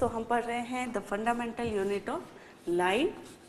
तो हम पढ़ रहे हैं the fundamental unit of life.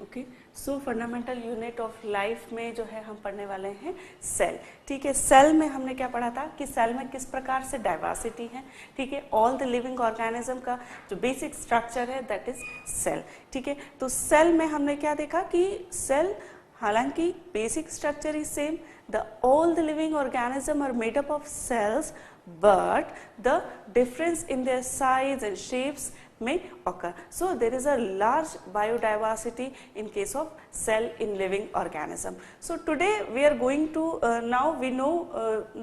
Okay, so fundamental unit of life में जो है हम पढ़ने वाले हैं सेल। ठीक है, सेल में हमने क्या पढ़ा था कि सेल में किस प्रकार से डाइवर्सिटी है। ठीक है, ऑल द लिविंग ऑर्गेनिज्म का जो बेसिक स्ट्रक्चर है दैट इज सेल। ठीक है, तो सेल में हमने क्या देखा कि सेल हालांकि basic structure is same, the all the living organism are made up of cells, but the difference in their size and shapes may occur. So there is a large biodiversity in case of cell in living organism. So today we are going to now we know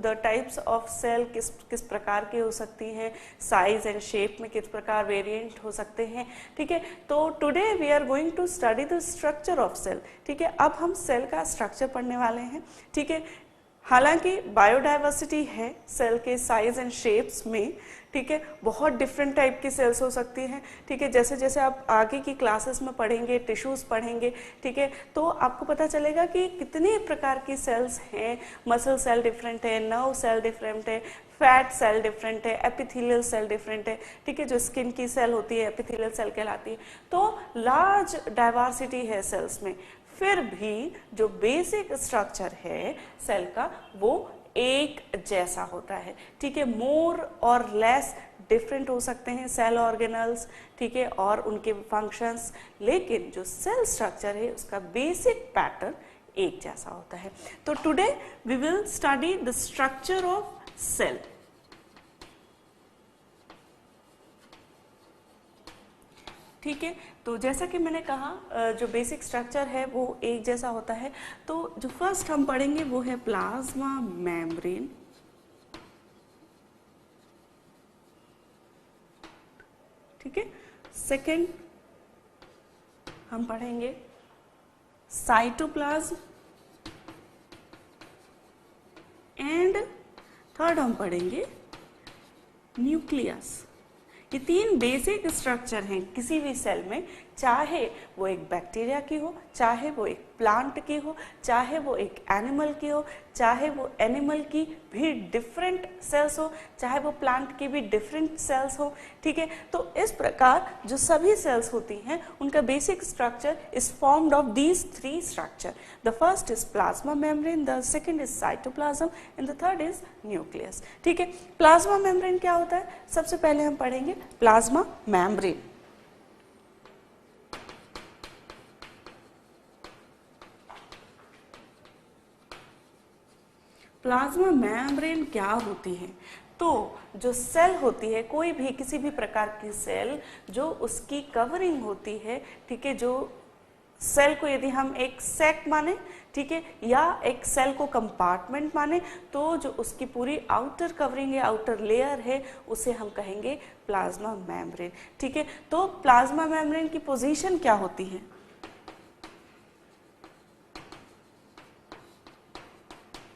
the types of cell किस प्रकार के हो सकती हैं, size and shape में किस प्रकार variant हो सकते हैं। ठीक है, तो today we are going to study the structure of cell. ठीक है, अब हम सेल का स्ट्रक्चर पढ़ने वाले हैं। ठीक है, हालांकि बायोडाइवर्सिटी है सेल के साइज एंड शेप्स में। ठीक है, बहुत डिफरेंट टाइप की सेल्स हो सकती हैं। ठीक है, जैसे जैसे आप आगे की क्लासेस में पढ़ेंगे, टिश्यूज पढ़ेंगे, ठीक है, तो आपको पता चलेगा कि कितने प्रकार की सेल्स हैं। मसल सेल डिफरेंट है, नर्व सेल डिफरेंट है, फैट सेल डिफरेंट है, एपिथेलियल सेल डिफरेंट है। ठीक है, जो स्किन की सेल होती है एपिथेलियल सेल कहलाती है। तो लार्ज डाइवर्सिटी है सेल्स में, फिर भी जो बेसिक स्ट्रक्चर है सेल का वो एक जैसा होता है। ठीक है, मोर और लेस डिफरेंट हो सकते हैं सेल ऑर्गेनल्स, ठीक है, और उनके फंक्शंस, लेकिन जो सेल स्ट्रक्चर है उसका बेसिक पैटर्न एक जैसा होता है। तो today we will study the structure of cell. ठीक है, तो जैसा कि मैंने कहा जो बेसिक स्ट्रक्चर है वो एक जैसा होता है। तो जो फर्स्ट हम पढ़ेंगे वो है प्लाज्मा मेम्ब्रेन। ठीक है, सेकंड हम पढ़ेंगे साइटोप्लाज्म एंड थर्ड हम पढ़ेंगे न्यूक्लियस। ये तीन बेसिक स्ट्रक्चर हैं किसी भी सेल में, चाहे वो एक बैक्टीरिया की हो, चाहे वो एक प्लांट की हो, चाहे वो एक एनिमल की हो, चाहे वो एनिमल की भी डिफरेंट सेल्स हो, चाहे वो प्लांट की भी डिफरेंट सेल्स हो। ठीक है, तो इस प्रकार जो सभी सेल्स होती हैं उनका basic structure is formed of these three structure. The first is plasma membrane, the second is cytoplasm and the third is nucleus. ठीक है, प्लाज्मा मेम्ब्रेन क्या होता है, सबसे पहले हम पढ़ेंगे प्लाज्मा मेम्ब्रेन। प्लाज्मा मेम्ब्रेन क्या होती है, तो जो सेल होती है, कोई भी किसी भी प्रकार की सेल जो उसकी कवरिंग होती है, ठीक है, जो सेल को यदि हम एक सैक माने, ठीक है, या एक सेल को कंपार्टमेंट माने, तो जो उसकी पूरी आउटर कवरिंग है, आउटर लेयर है, उसे हम कहेंगे प्लाज्मा मेम्ब्रेन। ठीक है, तो प्लाज्मा मेम्ब्रेन की पोजीशन क्या होती है,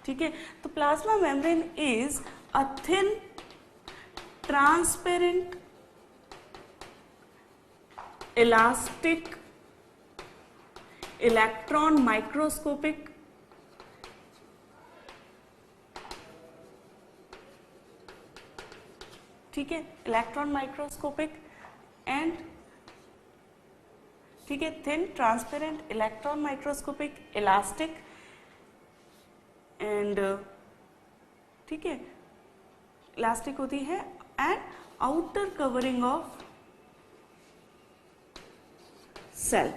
ठीक है, तो plasma membrane is a thin transparent elastic electron microscopic ठीक है, इलेक्ट्रॉन माइक्रोस्कोपिक एंड ठीक है, thin transparent electron microscopic elastic and ठीक है, इलास्टिक होती है and outer covering of cell.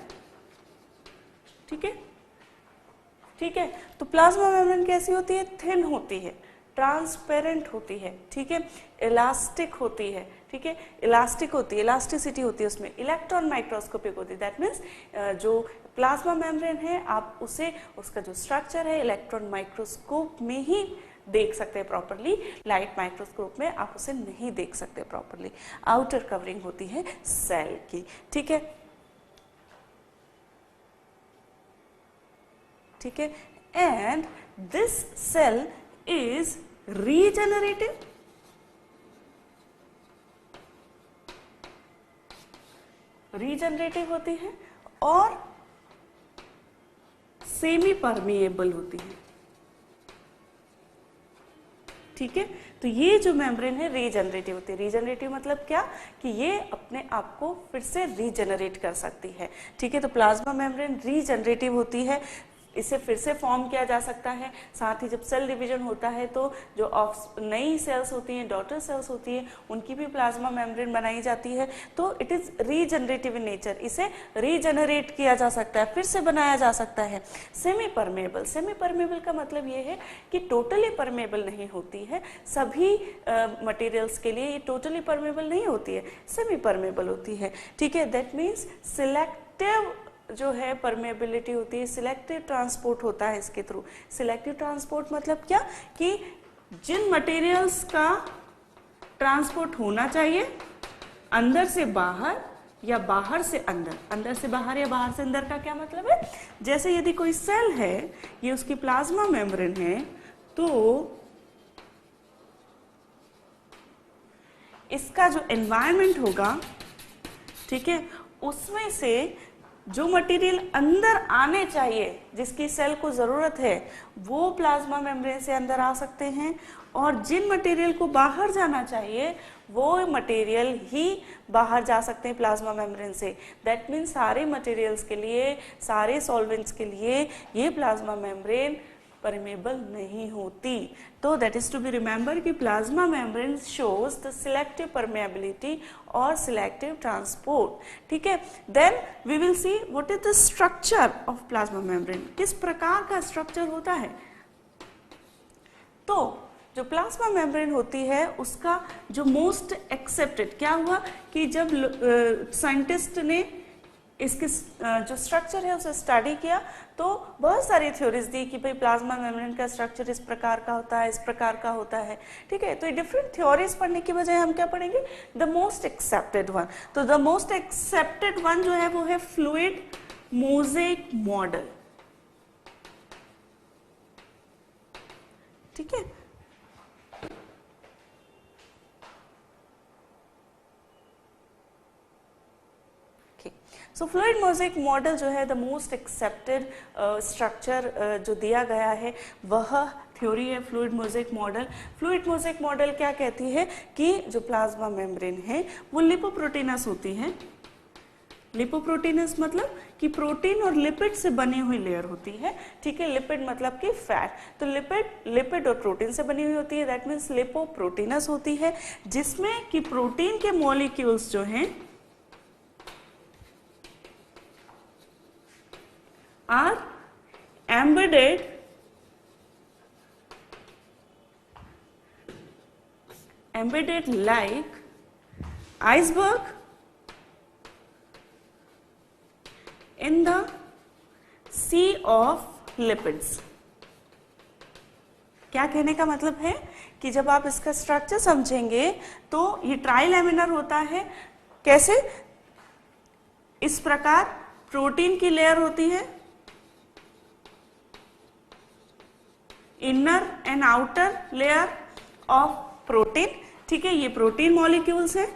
ठीक है, ठीक है, तो प्लाज्मा मेम्ब्रेन कैसी होती है, थिन होती है, ट्रांसपेरेंट होती है, ठीक है, इलास्टिक होती है, ठीक है, इलास्टिक होती है, इलास्टिसिटी होती है उसमें, इलेक्ट्रॉन माइक्रोस्कोपिक होती है। दैट मीन्स जो प्लाज्मा मेम्ब्रेन है आप उसे उसका जो स्ट्रक्चर है इलेक्ट्रॉन माइक्रोस्कोप में ही देख सकते हैं प्रॉपरली, लाइट माइक्रोस्कोप में आप उसे नहीं देख सकते प्रॉपरली। आउटर कवरिंग होती है सेल की। ठीक है, ठीक है, and this cell is regenerative, regenerative होती है और सेमी परमिएबल होती है। ठीक है, तो ये जो मेम्ब्रेन है रीजनरेटिव होती है। रीजनरेटिव मतलब क्या, कि ये अपने आप को फिर से रीजनरेट कर सकती है। ठीक है, तो प्लाज्मा मेम्ब्रेन रीजनरेटिव होती है, इसे फिर से फॉर्म किया जा सकता है। साथ ही जब सेल डिवीजन होता है तो जो नई सेल्स होती हैं, डॉटर सेल्स होती हैं, उनकी भी प्लाज्मा मेम्ब्रेन बनाई जाती है। तो it is regenerative in nature, इसे रीजनरेट किया जा सकता है, फिर से बनाया जा सकता है। सेमी परमेबल, सेमी परमेबल का मतलब ये है कि टोटली परमेबल नहीं होती है। सभी मटेरियल्स के लिए ये टोटली परमेबल नहीं होती है, सेमी परमेबल होती है। ठीक है, दैट मीन्स सिलेक्टिव जो है परमेबिलिटी होती है, सिलेक्टिव ट्रांसपोर्ट होता है इसके थ्रू। सिलेक्टिव ट्रांसपोर्ट मतलब क्या, कि जिन मटेरियल्स का ट्रांसपोर्ट होना चाहिए अंदर से बाहर या बाहर से अंदर, अंदर से बाहर या बाहर से अंदर का क्या मतलब है, जैसे यदि कोई सेल है, ये उसकी प्लाज्मा मेम्ब्रेन है, तो इसका जो एनवायरनमेंट होगा, ठीक है, उसमें से जो मटेरियल अंदर आने चाहिए, जिसकी सेल को ज़रूरत है, वो प्लाज्मा मेम्ब्रेन से अंदर आ सकते हैं, और जिन मटेरियल को बाहर जाना चाहिए वो मटेरियल ही बाहर जा सकते हैं प्लाज्मा मेम्ब्रेन से। दैट मीन्स सारे मटेरियल्स के लिए, सारे सॉल्वेंट्स के लिए ये प्लाज्मा मेम्ब्रेन परमेबल नहीं होती। तो that is to be remember कि plasma membrane shows the selective permeability और सिलेक्टिव ट्रांसपोर्ट। ठीक है, then we will see what is the structure of plasma membrane, किस प्रकार का स्ट्रक्चर होता है। तो जो प्लाज्मा मेम्ब्रेन होती है उसका जो मोस्ट एक्सेप्टेड क्या हुआ, कि जब साइंटिस्ट ने इसके जो स्ट्रक्चर है उसे स्टडी किया, तो बहुत सारी थ्योरीज दी कि भाई प्लाज्मा मेम्ब्रेन का स्ट्रक्चर इस प्रकार का होता है, इस प्रकार का होता है। ठीक है, तो ये डिफरेंट थ्योरीज पढ़ने की बजाय हम क्या पढ़ेंगे, द मोस्ट एक्सेप्टेड वन। तो द मोस्ट एक्सेप्टेड वन जो है वो है फ्लूइड मोज़ेक मॉडल। ठीक है, सो फ्लूइड मोज़ेक मॉडल जो है द मोस्ट एक्सेप्टेड स्ट्रक्चर जो दिया गया है वह थ्योरी है fluid mosaic model. Fluid mosaic model क्या कहती है कि जो प्लाज्मा मेम्ब्रेन है वो लिपोप्रोटीनस होती है। लिपोप्रोटीनस मतलब कि प्रोटीन और लिपिड से बनी हुई लेयर होती है। ठीक है, लिपिड मतलब कि फैट, तो लिपिड और प्रोटीन से बनी हुई होती है, दैट मीन्स लिपोप्रोटीनस होती है, जिसमें कि प्रोटीन के मॉलिक्यूल्स जो हैं are embedded like iceberg in the sea of lipids। क्या कहने का मतलब है कि जब आप इसका स्ट्रक्चर समझेंगे तो ये ट्राइलैमिनर होता है। कैसे, इस प्रकार प्रोटीन की लेयर होती है, inner and outer layer of protein. ठीक है, ये प्रोटीन मॉलिक्यूल्स हैं,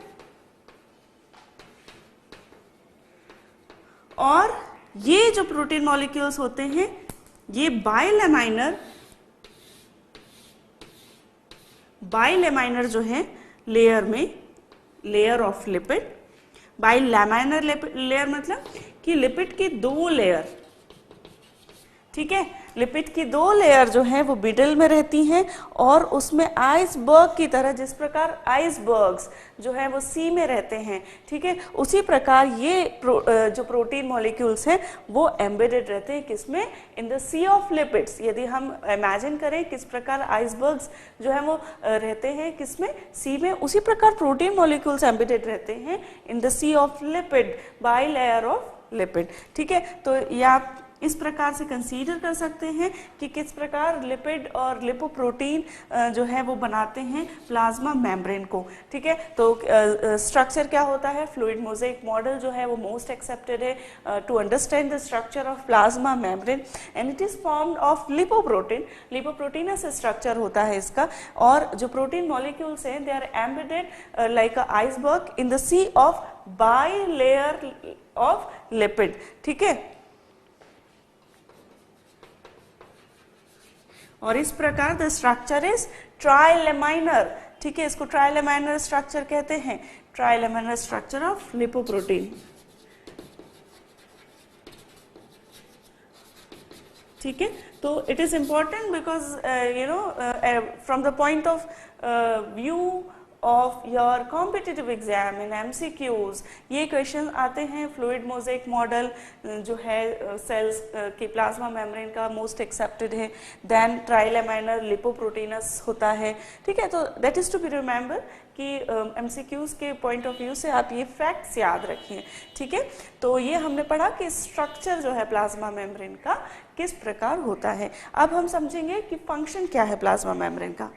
और ये जो प्रोटीन मॉलिक्यूल्स होते हैं ये बाइलैमिनर जो है लेयर में, layer of lipid. Bilaminar layer मतलब कि लिपिड की दो लेयर, ठीक है, लिपिड की दो लेयर जो है वो मिडल में रहती हैं, और उसमें आइसबर्ग की तरह, जिस प्रकार आइसबर्ग्स जो है वो सी में रहते हैं, ठीक है, उसी प्रकार ये जो प्रोटीन मॉलिक्यूल्स हैं वो एम्बेडेड रहते हैं किसमें, in the sea of lipids. यदि हम इमेजिन करें किस प्रकार आइसबर्ग्स जो है वो रहते हैं किसमें, सी में, उसी प्रकार प्रोटीन मॉलिक्यूल्स एम्बेडेड रहते हैं in the sea of lipid, bilayer of lipid. ठीक है, तो ये आप इस प्रकार से कंसीडर कर सकते हैं कि किस प्रकार लिपिड और लिपोप्रोटीन जो है वो बनाते हैं प्लाज्मा मेम्ब्रेन को। ठीक है, तो स्ट्रक्चर क्या होता है, फ्लूइड मोज़ेक मॉडल जो है वो मोस्ट एक्सेप्टेड है to understand the structure of plasma membrane, and it is formed of lipoprotein. Lipoproteins structure होता है इसका, और जो प्रोटीन मॉलिक्यूल्स हैं they are embedded like a iceberg in the sea of bilayer of lipid. ठीक है, और इस प्रकार द स्ट्रक्चर इज ट्राइलेमाइनर, ठीक है, इसको ट्राइलेमाइनर स्ट्रक्चर कहते हैं, ट्राइलेमाइनर स्ट्रक्चर ऑफ लिपोप्रोटीन, ठीक है। तो it is important because you know from the point of view of your competitive exam in MCQs ये क्वेश्चन आते हैं। फ्लूइड मोज़ेक मॉडल जो है सेल्स के प्लाज्मा मेम्ब्रेन का मोस्ट एक्सेप्टेड है, देन ट्राइलेमाइनर लिपोप्रोटीनस होता है, ठीक है। तो that is to be remember कि MCQs के पॉइंट ऑफ व्यू से आप ये फैक्ट्स याद रखिए, ठीक है। तो ये हमने पढ़ा कि स्ट्रक्चर जो है प्लाज्मा मेम्ब्रेन का किस प्रकार होता है। अब हम समझेंगे कि फंक्शन क्या है प्लाज्मा मेम्ब्रेन का।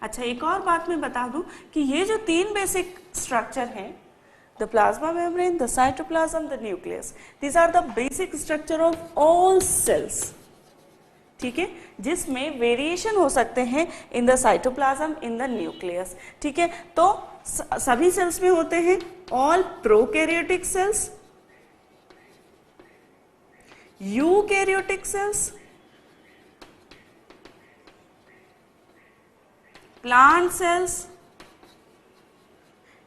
अच्छा, एक और बात मैं बता दूं कि ये जो 3 बेसिक स्ट्रक्चर हैं, the plasma membrane, the cytoplasm, the nucleus, these are the basic structure of all cells, ठीक है, जिसमें वेरिएशन हो सकते हैं in the cytoplasm, in the nucleus, ठीक है। तो सभी सेल्स में होते हैं, all prokaryotic cells, eukaryotic cells, plant cells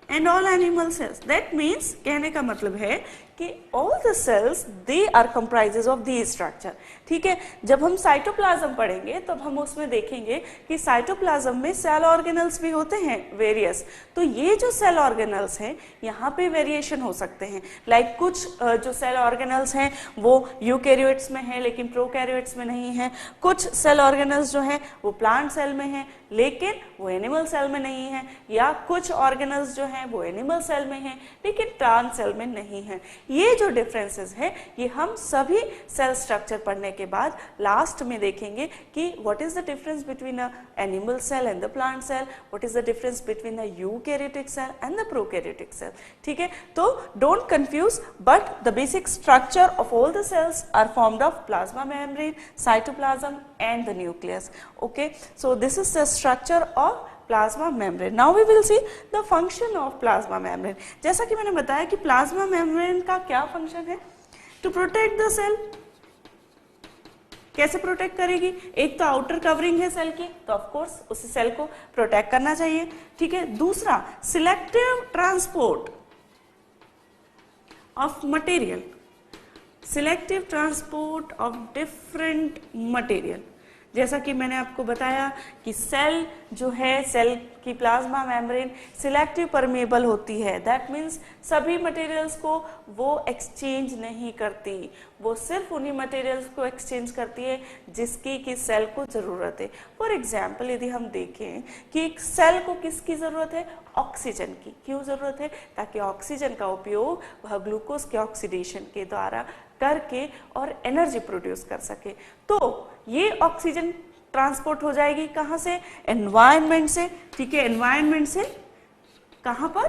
and all animal cells. That means कहने का मतलब है कि all the cells they are comprises of these structure, ठीक है। जब हम साइटोप्लाज्म पढ़ेंगे तब हम उसमें देखेंगे कि साइटोप्लाज्म में सेल ऑर्गेनल्स भी होते हैं वेरियस। तो ये जो सेल ऑर्गेनल्स हैं यहाँ पे वेरिएशन हो सकते हैं, लाइक कुछ जो सेल ऑर्गेनल्स हैं वो यूकैरियोट्स में हैं लेकिन प्रोकैरियोट्स में नहीं है, कुछ सेल ऑर्गेनल्स जो हैं वो प्लांट सेल में हैं लेकिन वो एनिमल सेल में नहीं है, या कुछ ऑर्गेनल्स जो हैं वो एनिमल सेल में हैं लेकिन प्लांट सेल में नहीं है। ये जो डिफरेंसेस है ये हम सभी सेल स्ट्रक्चर पढ़ने के बाद लास्ट में देखेंगे कि what is the difference between a animal cell and the plant cell, what is the difference between the eukaryotic cell and the prokaryotic cell, ठीक है। तो don't confuse, but the basic structure of all the cells are formed of plasma membrane, cytoplasm and the nucleus, okay। So this is the structure of plasma membrane. Now we will see the function of plasma membrane. जैसा कि मैंने बताया कि plasma membrane का क्या function है, to protect the cell. कैसे protect करेगी, एक तो आउटर कवरिंग है सेल की, तो ऑफ कोर्स उस सेल को प्रोटेक्ट करना चाहिए, ठीक है। दूसरा, selective transport of material, selective transport of different material. जैसा कि मैंने आपको बताया कि सेल जो है, सेल की प्लाज्मा मेम्ब्रेन सिलेक्टिव परमेबल होती है, दैट मीन्स सभी मटेरियल्स को वो एक्सचेंज नहीं करती, वो सिर्फ उन्हीं मटेरियल्स को एक्सचेंज करती है जिसकी कि सेल को ज़रूरत है। फॉर एग्जाम्पल यदि हम देखें कि एक सेल को किसकी ज़रूरत है, ऑक्सीजन की। क्यों ज़रूरत है, ताकि ऑक्सीजन का उपयोग वह ग्लूकोज के ऑक्सीडेशन के द्वारा करके और एनर्जी प्रोड्यूस कर सके। तो ये ऑक्सीजन ट्रांसपोर्ट हो जाएगी कहाँ से, एनवायरनमेंट से, ठीक है। एनवायरनमेंट से कहाँ पर,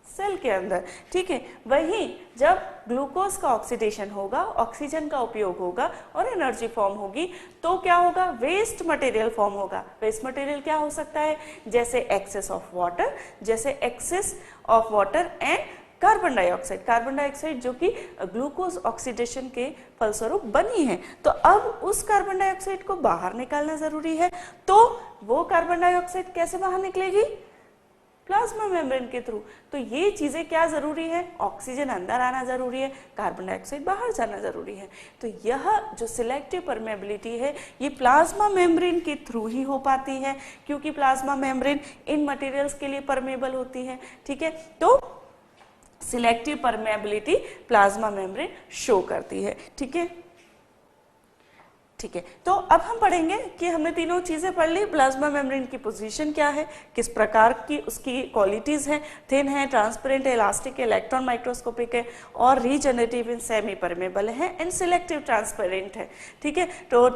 सेल के अंदर, ठीक है। वहीं जब ग्लूकोज का ऑक्सीडेशन होगा, ऑक्सीजन का उपयोग होगा और एनर्जी फॉर्म होगी, तो क्या होगा, वेस्ट मटेरियल फॉर्म होगा। वेस्ट मटेरियल क्या हो सकता है, जैसे एक्सेस ऑफ वाटर, जैसे excess of water and carbon dioxide. Carbon dioxide जो कि ग्लूकोज ऑक्सीडेशन के फलस्वरूप बनी है, तो अब उस कार्बन डाइऑक्साइड को बाहर निकालना जरूरी है। तो वो कार्बन डाइऑक्साइड कैसे बाहर निकलेगी, प्लाज्मा मेम्ब्रेन के थ्रू। तो ये चीजें क्या जरूरी है, ऑक्सीजन अंदर आना जरूरी है, कार्बन डाइऑक्साइड बाहर जाना जरूरी है। तो यह जो सिलेक्टिव परमेबिलिटी है ये प्लाज्मा मेम्ब्रेन के थ्रू ही हो पाती है, क्योंकि प्लाज्मा मेम्ब्रेन इन मटेरियल्स के लिए परमेबल होती है, ठीक है। तो selective permeability plasma membrane show करती है, ठीक है, ठीक है। तो अब हम पढ़ेंगे कि हमने तीनों चीजें पढ़ ली, प्लाज्मा मेम्ब्रेन की पोजीशन क्या है, किस प्रकार की उसकी क्वालिटीज हैं, थिन है, ट्रांसपेरेंट है, इलास्टिक है, इलेक्ट्रॉन माइक्रोस्कोपिक है और रीजनरेटिव इन सेमी परमेबल है एंड सिलेक्टिव ट्रांसपेरेंट है, ठीक है। तो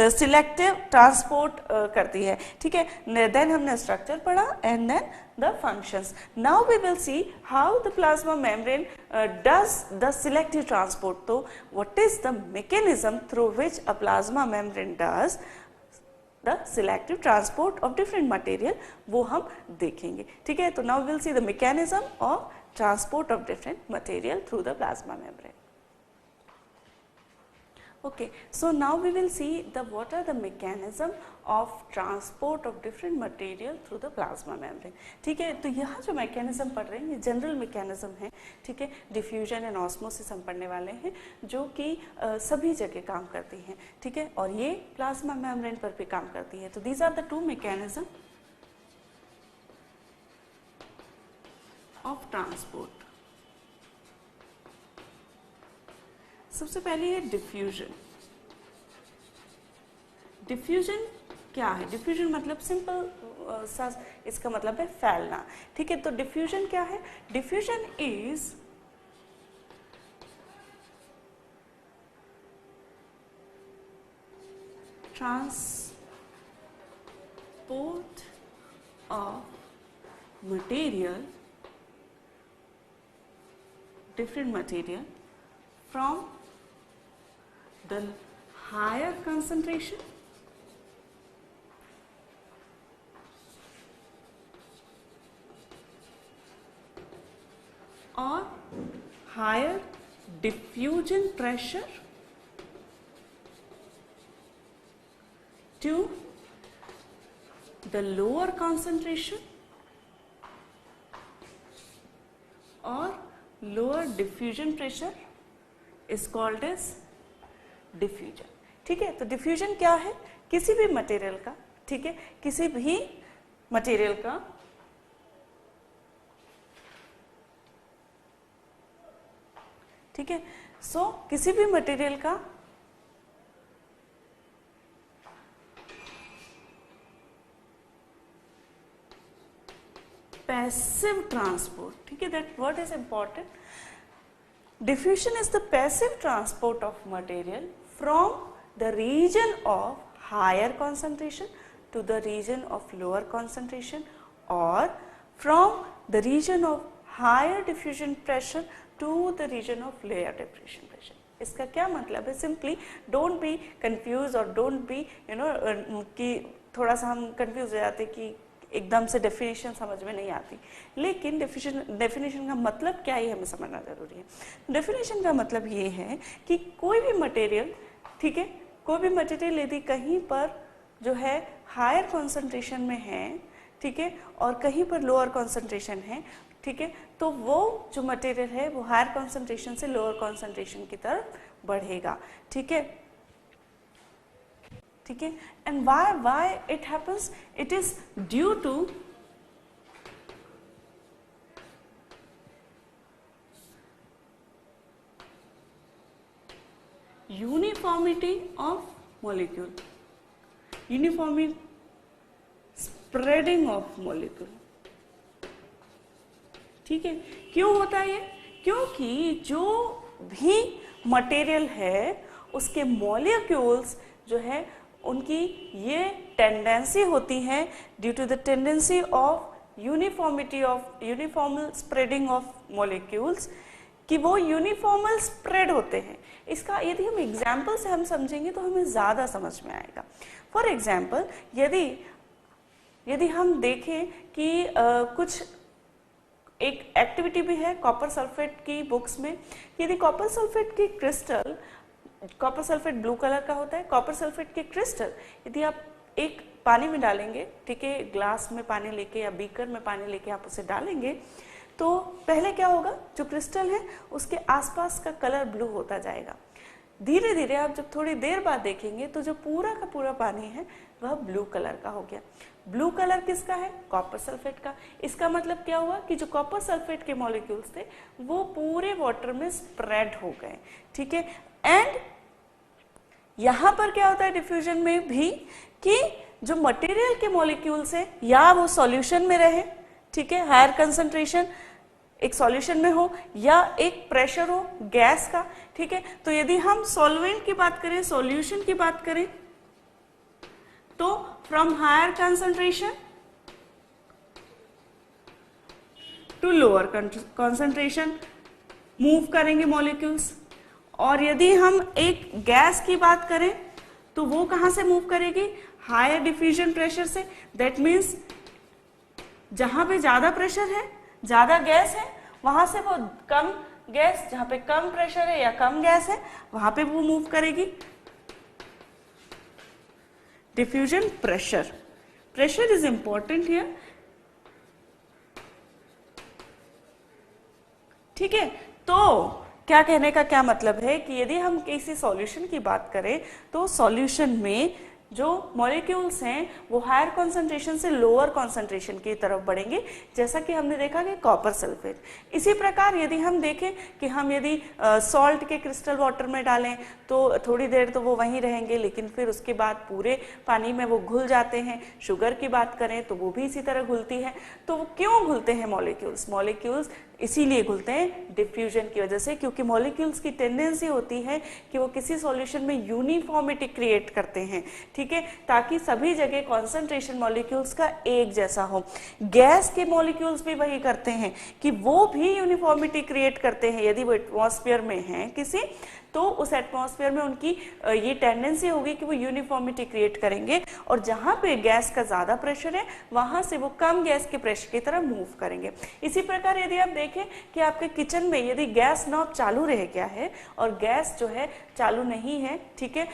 सिलेक्टिव ट्रांसपोर्ट करती है, ठीक है। देन हमने स्ट्रक्चर पढ़ा and then the functions. Now we will see how the plasma membrane does the selective transport. So what is the mechanism through which a plasma membrane does the selective transport of different material, वो हम देखेंगे, ठीक है। तो now we will see the mechanism of transport of different material through the plasma membrane. Okay, so now we will see what are the mechanism of transport of different material through the plasma membrane. ठीक है, तो यहाँ जो mechanism पढ़ रहे हैं ये general mechanism है. ठीक है, डिफ्यूजन एंड ऑस्मोसिस हम पढ़ने वाले हैं जो कि सभी जगह काम करती हैं. ठीक है, और ये प्लाज्मा मेम्ब्रेन पर भी काम करती है. तो these are the two mechanism of transport. सबसे पहले है डिफ्यूजन. डिफ्यूजन क्या है? डिफ्यूजन मतलब सिंपल सा इसका मतलब है फैलना. ठीक है, तो डिफ्यूजन क्या है? Diffusion is transport of material, different material from the higher concentration or higher diffusion pressure to the lower concentration or lower diffusion pressure is called as diffusion. ठीक है, तो डिफ्यूजन क्या है? किसी भी मटेरियल का, ठीक है, किसी भी मटेरियल का ठीक है, सो किसी भी मटेरियल का passive transport. ठीक है, that word is important. Diffusion is the passive transport of material from the region of higher concentration to the region of lower concentration or from the region of higher diffusion pressure to the region of lower diffusion pressure. इसका क्या मतलब है? Simply don't be confuse और don't be कि थोड़ा सा हम confuse हो जाते कि एकदम से डेफिनेशन समझ में नहीं आती, लेकिन डेफिनेशन का मतलब क्या है हमें समझना जरूरी है. डेफिनेशन का मतलब ये है कि कोई भी मटेरियल, ठीक है, कोई भी मटेरियल यदि कहीं पर जो है हायर कॉन्सेंट्रेशन में है, ठीक है, और कहीं पर लोअर कॉन्सेंट्रेशन है, ठीक है, तो वो जो मटेरियल है वो हायर कॉन्सेंट्रेशन से लोअर कॉन्सेंट्रेशन की तरफ बढ़ेगा. ठीक है, ठीक है, and why it happens? It is due to uniformity of molecule, uniformity spreading of molecule. ठीक है, क्यों होता है ये? क्योंकि जो भी मटेरियल है उसके मॉलिक्यूल्स जो है उनकी ये टेंडेंसी होती है due to the tendency of uniformal spreading of molecules कि वो यूनिफॉर्मल स्प्रेड होते हैं. इसका यदि हम एग्जाम्पल से हम समझेंगे तो हमें ज़्यादा समझ में आएगा. फॉर एग्जाम्पल यदि हम देखें कि कुछ एक एक्टिविटी भी है कॉपर सल्फेट की बुक्स में, यदि कॉपर सल्फेट की crystal, copper sulphate blue colour का होता है, कॉपर सल्फेट के क्रिस्टल यदि आप एक पानी में डालेंगे, ठीक है, ग्लास में पानी लेके या बीकर में पानी लेके आप उसे डालेंगे, तो पहले क्या होगा, जो क्रिस्टल है उसके आसपास का कलर ब्लू होता जाएगा. धीरे धीरे आप जब थोड़ी देर बाद देखेंगे तो जो पूरा का पूरा पानी है वह ब्लू कलर का हो गया. ब्लू कलर किसका है? कॉपर सल्फेट का. इसका मतलब क्या हुआ कि जो कॉपर सल्फेट के मॉलिक्यूल्स थे वो पूरे वाटर में स्प्रेड हो गए. ठीक है, एंड यहां पर क्या होता है डिफ्यूजन में भी कि जो मटेरियल के मॉलिक्यूल्स है या वो सॉल्यूशन में रहे, ठीक है, हायर कंसंट्रेशन एक सॉल्यूशन में हो या एक प्रेशर हो गैस का. ठीक है, तो यदि हम सॉल्वेंट की बात करें, सॉल्यूशन की बात करें, तो from higher concentration to lower concentration move करेंगे मॉलिक्यूल्स. और यदि हम एक गैस की बात करें तो वो कहां से मूव करेगी? हायर डिफ्यूजन प्रेशर से. दैट मीन्स जहां पे ज्यादा प्रेशर है, ज्यादा गैस है, वहां से वो कम गैस, जहां पे कम प्रेशर है या कम गैस है वहां पे वो मूव करेगी। Diffusion pressure, pressure is important here, ठीक है। तो क्या कहने का क्या मतलब है कि यदि हम किसी सॉल्यूशन की बात करें तो सॉल्यूशन में जो मॉलिक्यूल्स हैं वो हायर कॉन्सेंट्रेशन से लोअर कॉन्सेंट्रेशन की तरफ बढ़ेंगे, जैसा कि हमने देखा कि कॉपर सल्फेट। इसी प्रकार यदि हम देखें कि हम यदि सॉल्ट के क्रिस्टल वाटर में डालें तो थोड़ी देर तो वो वहीं रहेंगे, लेकिन फिर उसके बाद पूरे पानी में वो घुल जाते हैं। शुगर की बात करें तो वो भी इसी तरह घुलती है। तो वो क्यों घुलते हैं मॉलिक्यूल्स? मॉलिक्यूल्स इसीलिए घुलते हैं डिफ्यूजन की वजह से, क्योंकि मॉलिक्यूल्स की टेंडेंसी होती है कि वो किसी सॉल्यूशन में यूनिफॉर्मिटी क्रिएट करते हैं, ठीक है, ताकि सभी जगह कॉन्सेंट्रेशन मॉलिक्यूल्स का एक जैसा हो। गैस के मॉलिक्यूल्स भी वही करते हैं कि वो भी यूनिफॉर्मिटी क्रिएट करते हैं। यदि वो एटमॉस्फेयर में हैं किसी, तो उस एटमॉस्फेयर में उनकी ये टेंडेंसी होगी कि वो यूनिफॉर्मिटी क्रिएट करेंगे, और जहां पे गैस का ज्यादा प्रेशर है वहां से वो कम गैस के प्रेशर की तरफ मूव करेंगे। इसी प्रकार यदि आप देखें कि आपके किचन में यदि गैस नॉब चालू रह गया है और गैस जो है चालू नहीं है, ठीक है,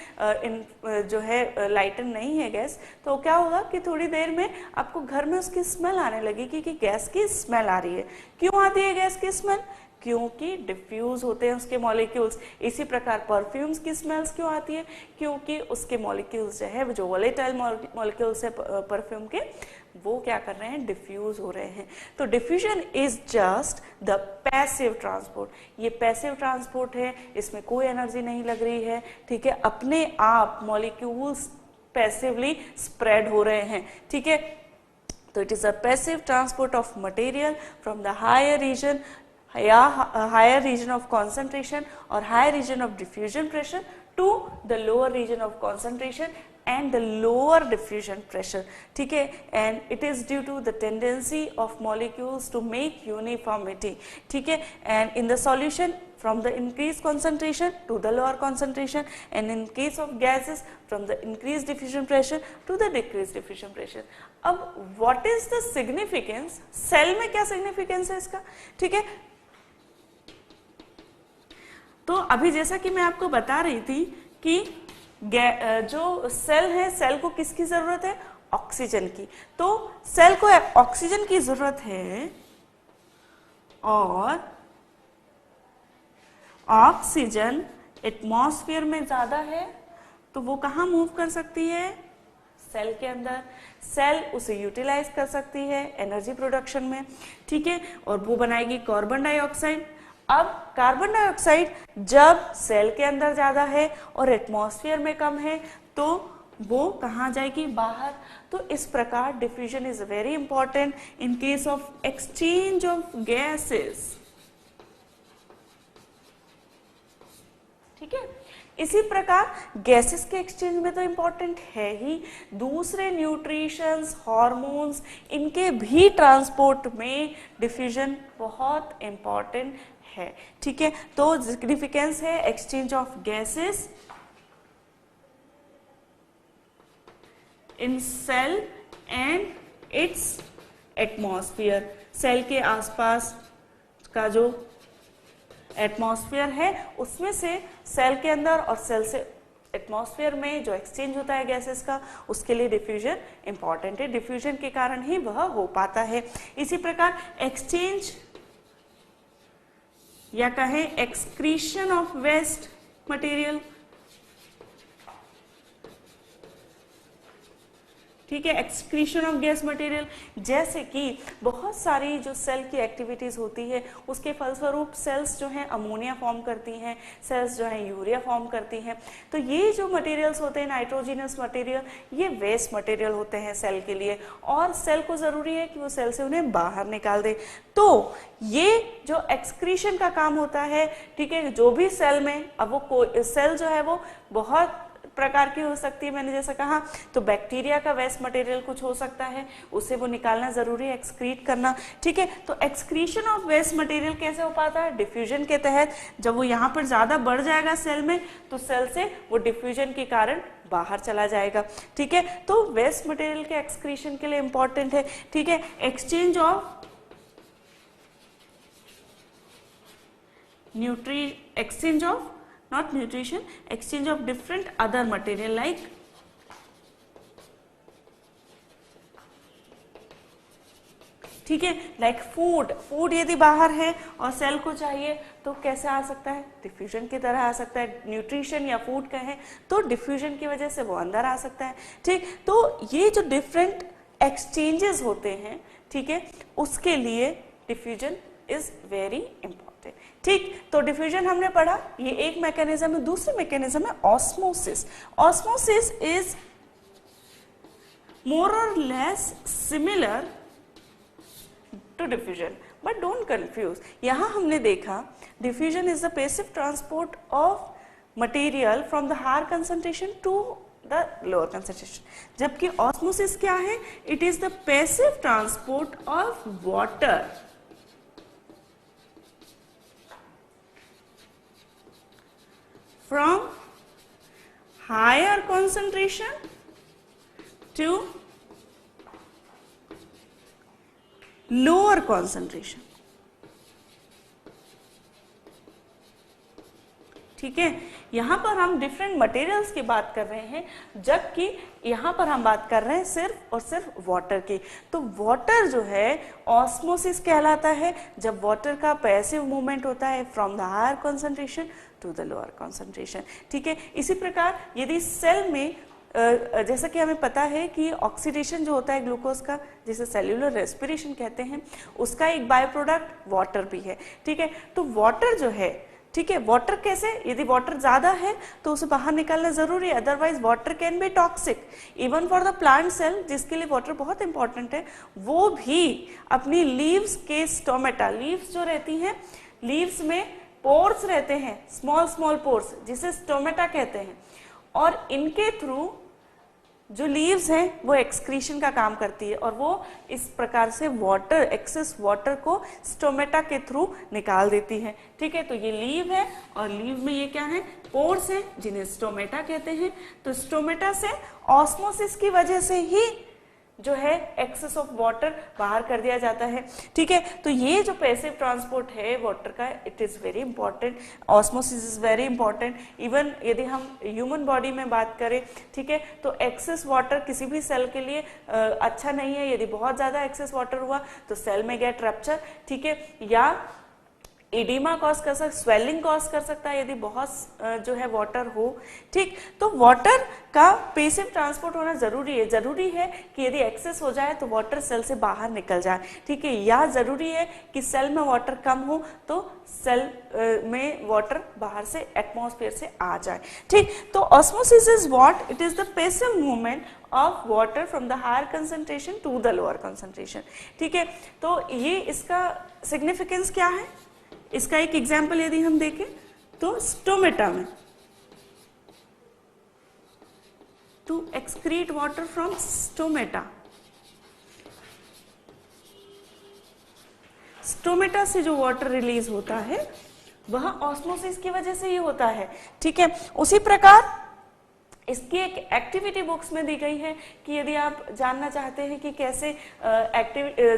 जो है लाइटन नहीं है गैस, तो क्या होगा कि थोड़ी देर में आपको घर में उसकी स्मेल आने लगेगी कि गैस की स्मेल आ रही है। क्यों आती है गैस की स्मेल? क्योंकि डिफ्यूज होते हैं उसके मॉलिक्यूल्स। इसी प्रकार परफ्यूम्स की स्मेल्स क्यों आती है? क्योंकि उसके मॉलिक्यूल्स जो है, जो वोलेटाइल मॉलिक्यूल्स है परफ्यूम के, वो क्या कर रहे हैं? डिफ्यूज हो रहे हैं। तो diffusion is just the passive transport. ये पैसिव ट्रांसपोर्ट है, इसमें कोई एनर्जी नहीं लग रही है, ठीक है, अपने आप मॉलिक्यूल्स पैसिवली स्प्रेड हो रहे हैं, ठीक है। तो it is a passive transport of material from the higher region या higher region of concentration or higher region of diffusion pressure to the lower region of concentration and the lower diffusion pressure, ठीक है। and it is due to the tendency of molecules to make uniformity, ठीक है। and in the solution from the increased concentration to the lower concentration, and in case of gases from the increased diffusion pressure to the decreased diffusion pressure. अब what is the significance? Cell में क्या significance है इसका, ठीक है। तो अभी जैसा कि मैं आपको बता रही थी कि जो सेल है, सेल को किसकी जरूरत है? ऑक्सीजन की। तो सेल को ऑक्सीजन की जरूरत है और ऑक्सीजन एटमॉस्फेयर में ज्यादा है, तो वो कहाँ मूव कर सकती है? सेल के अंदर। सेल उसे यूटिलाइज कर सकती है एनर्जी प्रोडक्शन में, ठीक है, और वो बनाएगी कार्बन डाइऑक्साइड। अब कार्बन डाइऑक्साइड जब सेल के अंदर ज्यादा है और एटमॉस्फेयर में कम है तो वो कहाँ जाएगी? बाहर। तो इस प्रकार diffusion is very important in case of exchange of gases, ठीक है। इसी प्रकार गैसेस के एक्सचेंज में तो इंपॉर्टेंट है ही, दूसरे न्यूट्रिशंस, हार्मोन्स, इनके भी ट्रांसपोर्ट में डिफ्यूजन बहुत इंपॉर्टेंट है, ठीक है। तो सिग्निफिकेंस है exchange of gases in cell and its atmosphere. Cell के आसपास का जो एटमॉस्फेयर है उसमें से सेल के अंदर और सेल से एटमॉस्फेयर में जो एक्सचेंज होता है गैसेस का, उसके लिए डिफ्यूजन इंपॉर्टेंट है। डिफ्यूजन के कारण ही वह हो पाता है। इसी प्रकार एक्सचेंज या कहें एक्सक्रीशन ऑफ वेस्ट मटेरियल, ठीक है, एक्सक्रीशन ऑफ गैस मटेरियल, जैसे कि बहुत सारी जो सेल की एक्टिविटीज होती है उसके फलस्वरूप सेल्स जो हैं अमोनिया फॉर्म करती हैं, सेल्स जो हैं यूरिया फॉर्म करती हैं। तो ये जो मटेरियल्स होते हैं नाइट्रोजिनस मटेरियल, ये वेस्ट मटेरियल होते हैं सेल के लिए, और सेल को जरूरी है कि वो सेल से उन्हें बाहर निकाल दे। तो ये जो एक्सक्रीशन का काम होता है, ठीक है, जो भी सेल में, अब वो सेल जो है वो बहुत प्रकार की हो सकती है, मैंने जैसा कहा, तो बैक्टीरिया का वेस्ट मटेरियल कुछ हो सकता है, उसे वो निकालना जरूरी है, एक्सक्रीट करना, ठीक है। तो एक्सक्रीशन ऑफ वेस्ट मटेरियल कैसे हो पाता है? डिफ्यूजन के तहत। जब वो यहाँ पर ज्यादा बढ़ जाएगा सेल में, तो सेल से वो डिफ्यूजन के कारण बाहर चला जाएगा, ठीक है। तो वेस्ट मटेरियल के एक्सक्रीशन के लिए इंपॉर्टेंट है, ठीक है। Exchange of exchange of, not nutrition, exchange of different other material like ठीक है, लाइक फूड यदि बाहर है और सेल को चाहिए तो कैसे आ सकता है, डिफ्यूजन की तरह आ सकता है। न्यूट्रिशन या फूड कहें तो डिफ्यूजन की वजह से वो अंदर आ सकता है। ठीक, तो ये जो डिफरेंट एक्सचेंजेस होते हैं, ठीक है, उसके लिए डिफ्यूजन इज वेरी इंपॉर्टेंट। ठीक, तो डिफ्यूजन हमने पढ़ा, ये एक मैकेनिज्म है। दूसरी मैकेनिज्म है osmosis. Osmosis is more or less similar to diffusion, but don't confuse. यहां हमने देखा diffusion is the passive transport of material from the higher concentration to the lower concentration, जबकि ऑस्मोसिस क्या है, it is the passive transport of water from higher concentration to lower concentration। ठीक है, यहां पर हम डिफरेंट मटेरियल्स की बात कर रहे हैं, जबकि यहां पर हम बात कर रहे हैं सिर्फ और सिर्फ वाटर की। तो वाटर जो है ऑस्मोसिस कहलाता है, जब वाटर का पैसिव मूवमेंट होता है from the higher concentration to the lower concentration. ठीक है, इसी प्रकार यदि सेल में जैसा कि हमें पता है कि ऑक्सीडेशन जो होता है ग्लूकोज का, जिसे सेल्यूलर रेस्पिरेशन कहते हैं, उसका एक बाय प्रोडक्ट वाटर भी है। ठीक है, तो वाटर जो है, ठीक है, वाटर कैसे, यदि वाटर ज्यादा है तो उसे बाहर निकालना जरूरी है, otherwise water can be toxic even for the plant cell, जिसके लिए वाटर बहुत इंपॉर्टेंट है। वो भी अपनी लीव्स के स्टोमेटा, लीव्स जो रहती हैं, लीव्स में पोर्स रहते हैं, स्मॉल स्मॉल पोर्स, जिसे स्टोमेटा कहते हैं, और इनके थ्रू जो लीव्स हैं वो एक्सक्रीशन का काम करती है, और वो इस प्रकार से वाटर, एक्सेस वाटर को स्टोमेटा के थ्रू निकाल देती है। ठीक है, तो ये लीव है और लीव में ये क्या है, पोर्स हैं, जिन्हें स्टोमेटा कहते हैं। तो स्टोमेटा से ऑस्मोसिस की वजह से ही जो है एक्सेस ऑफ वाटर बाहर कर दिया जाता है। ठीक है, तो ये जो पैसिव ट्रांसपोर्ट है वाटर का, it is very important. Osmosis is very important. Even यदि हम ह्यूमन बॉडी में बात करें, ठीक है, तो एक्सेस वाटर किसी भी सेल के लिए अच्छा नहीं है। यदि बहुत ज्यादा एक्सेस वाटर हुआ तो सेल में गेट रप्चर, ठीक है, या एडिमा कॉज कर सकता, स्वेलिंग कॉज कर सकता है यदि बहुत जो है वाटर हो। ठीक, तो वाटर का पैसिव ट्रांसपोर्ट होना जरूरी है। जरूरी है कि यदि एक्सेस हो जाए तो वाटर सेल से बाहर निकल जाए। ठीक है, या जरूरी है कि सेल में वाटर कम हो तो सेल में वाटर बाहर से, एटमॉस्फेयर से आ जाए। ठीक, तो osmosis is what, it is the passive movement of water from the higher concentration to the lower concentration. ठीक है, तो ये इसका सिग्निफिकेंस क्या है, इसका एक एग्जाम्पल यदि हम देखें तो स्टोमेटा में, to excrete water from stomata, stomata से जो वाटर रिलीज होता है वह ऑस्मोसिस की वजह से ही होता है। ठीक है, उसी प्रकार इसकी एक एक्टिविटी बुक्स में दी गई है कि यदि आप जानना चाहते हैं कि कैसे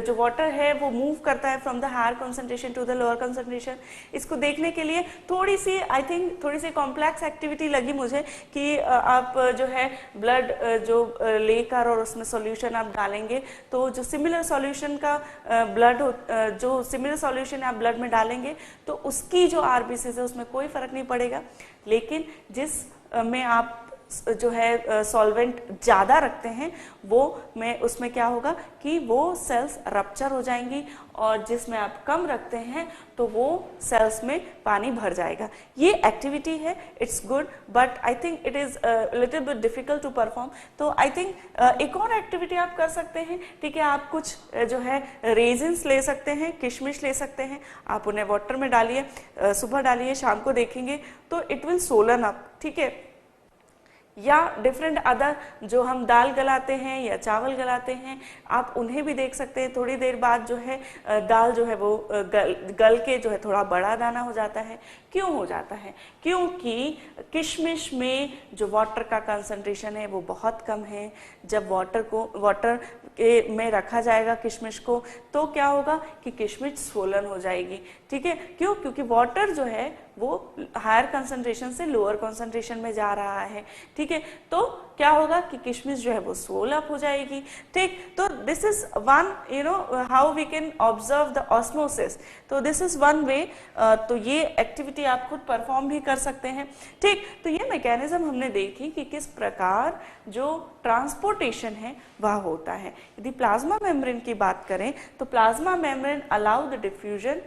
जो वाटर है वो मूव करता है from the higher concentration to the lower concentration, इसको देखने के लिए थोड़ी सी, आई थिंक थोड़ी सी कॉम्प्लेक्स एक्टिविटी लगी मुझे कि आप जो है ब्लड जो लेकर और उसमें सॉल्यूशन आप डालेंगे, तो जो सिमिलर सॉल्यूशन का ब्लड जो सिमिलर सॉल्यूशन आप ब्लड में डालेंगे तो उसकी जो आरबीसी है उसमें कोई फर्क नहीं पड़ेगा, लेकिन जिस में आप जो है सॉल्वेंट ज्यादा रखते हैं वो में उसमें क्या होगा कि वो सेल्स रप्चर हो जाएंगी, और जिसमें आप कम रखते हैं तो वो सेल्स में पानी भर जाएगा। ये एक्टिविटी है, it's good, but I think it is little bit difficult to perform. तो आई थिंक एक और एक्टिविटी आप कर सकते हैं। ठीक है, आप कुछ जो है रेजिन्स ले सकते हैं, किशमिश ले सकते हैं, आप उन्हें वाटर में डालिए, सुबह डालिए, शाम को देखेंगे तो इट विल सोलन अप। ठीक है, या डिफरेंट अदर जो हम दाल गलाते हैं या चावल गलाते हैं, आप उन्हें भी देख सकते हैं। थोड़ी देर बाद जो है दाल जो है वो गल के जो है थोड़ा बड़ा दाना हो जाता है। क्यों हो जाता है? क्योंकि किशमिश में जो वाटर का कंसंट्रेशन है वो बहुत कम है। जब वाटर में रखा जाएगा किशमिश को, तो क्या होगा कि किशमिश स्वोलन हो जाएगी। ठीक है, क्यों? क्योंकि वाटर जो है वो हायर कंसंट्रेशन से लोअर कंसंट्रेशन में जा रहा है। ठीक है, तो क्या होगा कि किशमिश जो है वो स्वोल अप हो जाएगी। ठीक, तो this is one how we can observe the osmosis. तो दिस इज वन वे। तो ये एक्टिविटी आप खुद परफॉर्म भी कर सकते हैं। ठीक, तो ये मैकेनिज्म हमने देखी कि किस प्रकार जो ट्रांसपोर्टेशन है वह होता है। यदि प्लाज्मा मेम्ब्रेन की बात करें तो plasma membrane allow the diffusion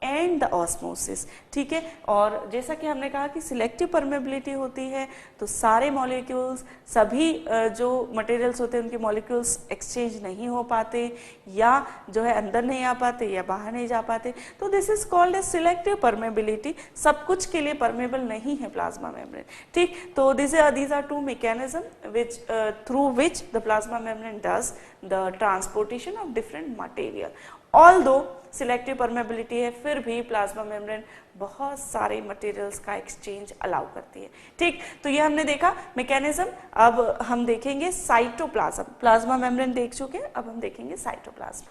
and the osmosis. ठीक है, और जैसा कि हमने कहा कि सिलेक्टिव परमेबिलिटी होती है, तो सारे मॉलिक्यूल्स, सभी जो मटेरियल्स होते हैं उनके मॉलिक्यूल्स एक्सचेंज नहीं हो पाते, या जो है अंदर नहीं आ पाते या बाहर नहीं जा पाते। तो this is called a selective permeability. सब कुछ के लिए परमेबल नहीं है प्लाज्मा मेम्ब्रेन। ठीक, तो these are two mechanism which through which the plasma membrane does the transportation of different material. Although selective permeability है, फिर भी प्लाज्मा मेम्ब्रेन बहुत सारे मटेरियल्स का एक्सचेंज अलाउ करती है। ठीक, तो ये हमने देखा मैकेनिज्म। अब हम देखेंगे साइटोप्लाज्म। प्लाज्मा मेम्ब्रेन देख चुके हैं, अब हम देखेंगे साइटोप्लाज्म।